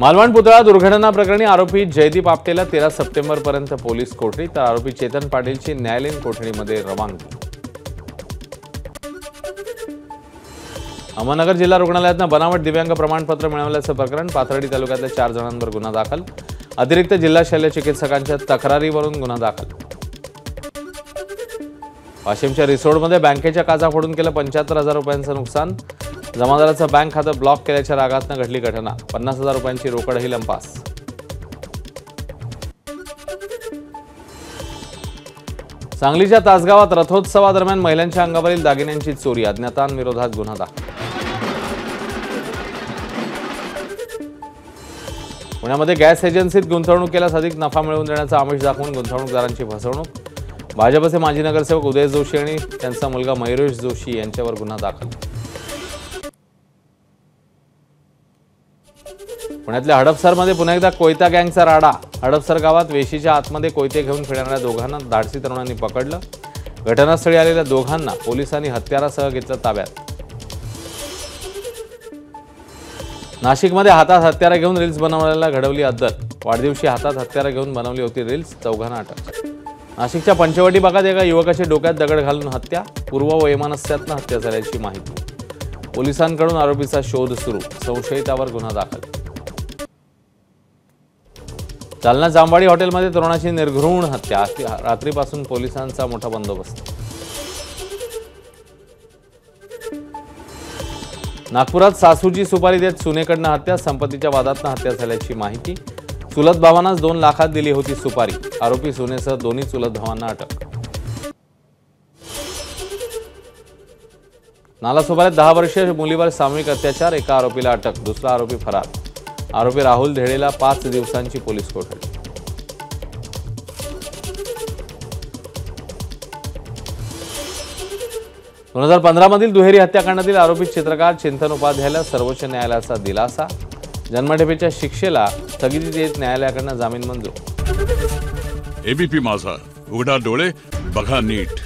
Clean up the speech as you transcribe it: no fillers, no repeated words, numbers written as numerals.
मालवण पुतळा दुर्घटना प्रकरणी आरोपी जयदीप आपटेला 13 सप्टेंबरपर्यंत पोलीस कोठडी, तर आरोपी चेतन पाटीलची न्यायालयीन कोठडीमध्ये रवानगी। अहमदनगर जिल्हा रुग्णालयातून बनावट दिव्यांग प्रमाणपत्र मिळवल्याचं प्रकरण, पाथर्डी तालुक्यातल्या 4 जणांवर गुन्हा दाखल, अतिरिक्त जिल्हा शल्य चिकित्सकांच्या तक्रारीवरून गुन्हा दाखल। वाशिमच्या रिसोडमध्ये बँकेच्या काचा फोडून केलं 75,000 रुपयांचं नुकसान, जमादाराचं बँक खातं ब्लॉक केल्याच्या रागातनं घडली घटना, 50,000 रुपयांची रोकडही लंपास। सांगलीच्या तासगावात रथोत्सवादरम्यान महिलांच्या अंगावरील दागिन्यांची चोरी, अज्ञातांविरोधात गुन्हा दाखल। पुण्यामध्ये गॅस एजन्सीत गुंतवणूक केल्यास अधिक नफा मिळवून देण्याचा आमिष दाखवून गुंतवणूकदारांची फसवणूक, भाजपचे माजी नगरसेवक उदय जोशी आणि त्यांचा मुलगा मयुरेश जोशी यांच्यावर गुन्हा दाखल। पुण्यातल्या हडपसरमध्ये पुन्हा एकदा कोयता गँगचा राडा, हडपसर गावात वेशीच्या आतमध्ये कोयते घेऊन फिरणाऱ्या दोघांना धाडसी तरुणांनी पकडलं, घटनास्थळी आलेल्या दोघांना पोलिसांनी हत्यारासह घेतलं ताब्यात। नाशिकमध्ये हातात हत्यारा घेऊन रील्स बनवण्याला घडवली अद्दल, वाढदिवशी हातात हत्यारा घेऊन बनवली होती रील्स, चौघांना अटक। नाशिकच्या पंचवटी भागात एका युवकाची डोक्यात दगड घालून हत्या, पूर्ववैमनस्यातनं हत्या झाल्याची माहिती, पोलिसांकडून आरोपीचा शोध सुरू, संशयितावर गुन्हा दाखल। जालना जांबाडी हॉटेलमध्ये तरुणाची निर्घृण हत्या, रात्रीपासून पोलिसांचा मोठा बंदोबस्त। नागपुरात सासूची सुपारी देत सुनेकडनं हत्या, संपत्तीच्या वादातनं हत्या झाल्याची माहिती, चुलत भावांनाच 2 लाखात दिली होती सुपारी, आरोपी सुनेसह दोन्ही चुलत भावांना अटक। नालासोपाऱ्यात 10 वर्षीय मुलीवर सामूहिक अत्याचार, एका आरोपीला अटक, दुसरा आरोपी फरार, आरोपी राहुल धेडेला 5 दिवसांची पोलीस कोठडी। दोन 2015 मधील दुहेरी हत्याकांडातील आरोपी चित्रकार चिंतन उपाध्यायला सर्वोच्च न्यायालयाचा दिलासा, जन्मठेपेच्या शिक्षेला स्थगिती देत न्यायालयाकडून जामीन मंजूर। एबीपी माझा, उघडा डोळे बघा नीट।